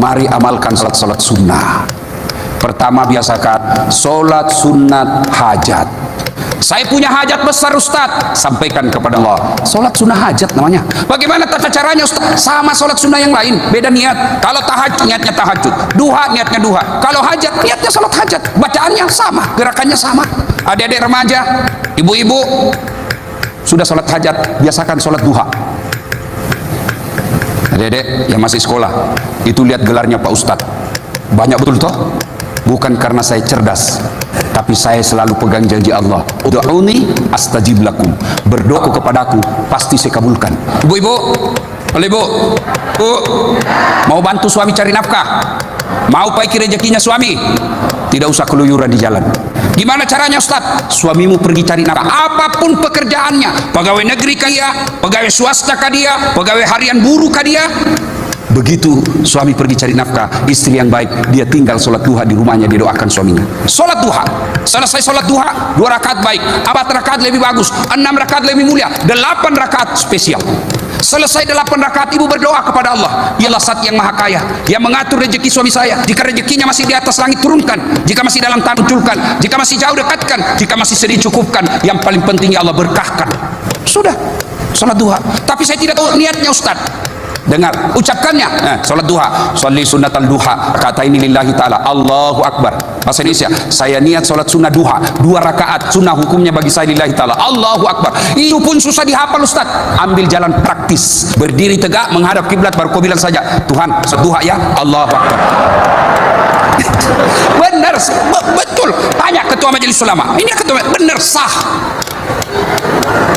Mari amalkan salat sunnah. Pertama, biasakan salat sunat hajat. Saya punya hajat besar Ustaz, sampaikan kepada Allah. Salat sunnah hajat namanya. Bagaimana tata caranya Ustaz? Sama salat sunnah yang lain, beda niat. Kalau tahajud niatnya tahajud, duha niatnya duha. Kalau hajat niatnya salat hajat. Bacaannya sama, gerakannya sama. Adik-adik remaja, ibu-ibu, sudah salat hajat, biasakan salat duha. Adik-adik yang masih sekolah, itu lihat gelarnya Pak Ustadz. Banyak betul toh? Bukan karena saya cerdas, tapi saya selalu pegang janji Allah. Ud'uni astajib lakum. Berdoa kepadaku, pasti saya kabulkan. Ibu-ibu, ibu, Bu, mau bantu suami cari nafkah? Mau paiki rezekinya suami? Tidak usah keluyuran di jalan. Gimana caranya Ustaz? Suamimu pergi cari nafkah, apapun pekerjaannya, pegawai negeri kah dia, pegawai swasta kah dia, pegawai harian buruh kah dia. Begitu suami pergi cari nafkah, istri yang baik, dia tinggal sholat duha di rumahnya, dia doakan suaminya. Sholat duha, selesai sholat duha, 2 rakaat baik, 4 rakaat lebih bagus, 6 rakaat lebih mulia, 8 rakaat spesial. Selesai 8 rakaat, ibu berdoa kepada Allah. Ya Allah, Zat yang maha kaya, yang mengatur rezeki suami saya. Jika rezekinya masih di atas langit, turunkan. Jika masih dalam tanah, munculkan. Jika masih jauh, dekatkan. Jika masih sedih, cukupkan. Yang paling penting ya Allah, berkahkan. Sudah, sholat duha. Tapi saya tidak tahu niatnya Ustaz. Dengar, ucapkannya. Sholat duha, sholli sunnatal duha, kata ini lillahi ta'ala, Allahu Akbar. Bahasa Indonesia, saya niat sholat sunnah duha, 2 rakaat, sunnah hukumnya bagi saya lillahi ta'ala, Allahu Akbar. Itu pun susah dihafal Ustaz. Ambil jalan praktis, berdiri tegak, menghadap kiblat, baru kau bilang saja, Tuhan, sholat duha ya, Allahu Akbar. Benar, betul. Tanya ketua majelis ulama, ini ketua, benar, sah.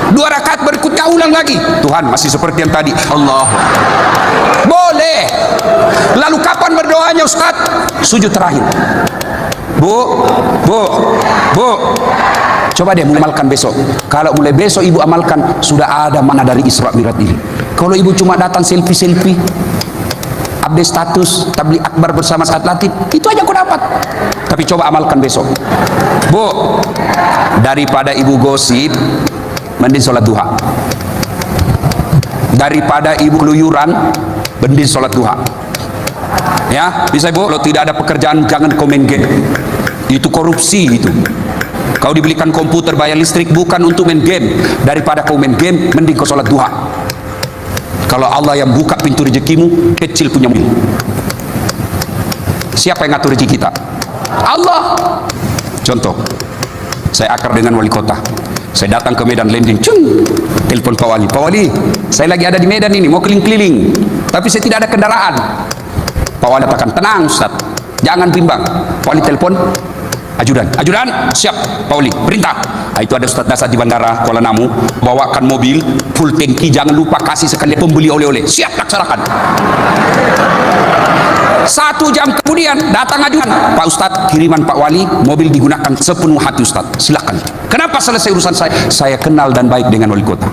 2 rakaat berikutnya ulang lagi, Tuhan masih seperti yang tadi, Allah. Boleh. Lalu kapan berdoanya Ustaz? Sujud terakhir. Bu, coba deh mulai amalkan besok. Kalau mulai besok ibu amalkan, sudah ada mana dari Isra Mi'raj ini. Kalau ibu cuma datang selfie, update status tabligh akbar bersama saat latih, itu aja kau dapat. Tapi coba amalkan besok. Bu, daripada ibu gosip, mending sholat duha. Daripada ibu keluyuran, mending sholat duha. Ya, bisa ibu. Kalau tidak ada pekerjaan, jangan komen game. Itu korupsi itu. Kau dibelikan komputer, bayar listrik bukan untuk main game. Daripada kau main game, mending kau sholat duha. Kalau Allah yang buka pintu rezekimu, kecil punya mobil. Siapa yang ngatur rezeki kita? Allah. Contoh, saya akar dengan wali kota. Saya datang ke Medan landing, telepon Pak Wali. Pak Wali, saya lagi ada di Medan ini, mau keliling-keliling, tapi saya tidak ada kendaraan. Pak Wali katakan, tenang Ustaz, jangan bimbang. Pak Wali telepon, ajudan, siap Pak Wali, perintah. Itu ada Ustaz Dasar di bandara Kuala Namu, bawakan mobil full tangki, jangan lupa kasih sekalian pembeli oleh-oleh. Siap, laksanakan. 1 jam kemudian datang ajudan, Pak Ustadz, kiriman Pak Wali, mobil digunakan sepenuh hati Ustadz, silakan. Kenapa selesai urusan saya? Saya kenal dan baik dengan wali kota.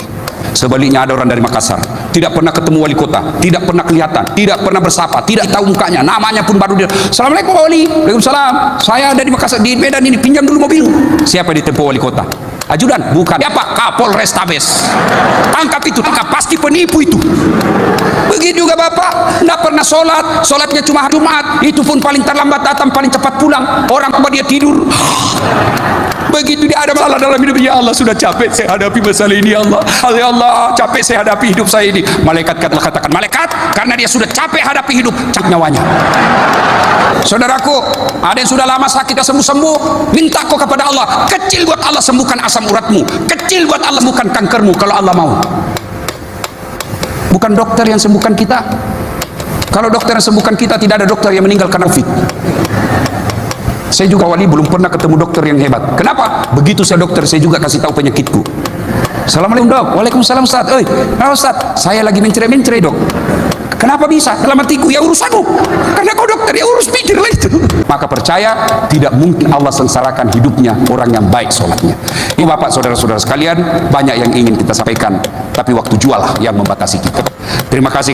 Sebaliknya ada orang dari Makassar, tidak pernah ketemu wali kota, tidak pernah kelihatan, tidak pernah bersapa, tidak tahu mukanya, namanya pun baru dia. Assalamualaikum Pak Wali. Waalaikumsalam. Saya ada di Makassar, di Medan ini, pinjam dulu mobil. Siapa di tempo wali kota? Ajudan, bukan. Siapa? Kapolres Tabes. Tangkap itu, tangkap, pasti penipu itu. Begitu juga Bapak, tidak pernah sholatnya cuma hari Jumat, itu pun paling terlambat datang, paling cepat pulang. Orang tua dia tidur. Begitu dia ada masalah dalam hidup, ya Allah, sudah capek saya hadapi masalah ini, ya Allah. Ya Allah, capek saya hadapi hidup saya ini. Malaikat katakan, malaikat, karena dia sudah capek hadapi hidup, capek nyawanya. Saudaraku, ada yang sudah lama sakit dan sembuh-sembuh, minta kau kepada Allah. Kecil buat Allah sembuhkan asam uratmu, kecil buat Allah sembuhkan kankermu kalau Allah mau. Bukan dokter yang sembuhkan kita. Kalau dokter yang sembuhkan kita, tidak ada dokter yang meninggal karena COVID. Saya juga Wali belum pernah ketemu dokter yang hebat. Kenapa? Begitu saya dokter, saya juga kasih tahu penyakitku. Assalamualaikum dok. Waalaikumsalam Ustaz. Ustaz, saya lagi mencere-mencere dok. Kenapa bisa? Dalam hatiku, ya urusanmu. Karena kau dokter, ya urus pikirlah itu. Maka percaya, tidak mungkin Allah sengsarakan hidupnya orang yang baik sholatnya. Ini Bapak, saudara-saudara sekalian, banyak yang ingin kita sampaikan, tapi waktu jual yang membatasi kita. Terima kasih.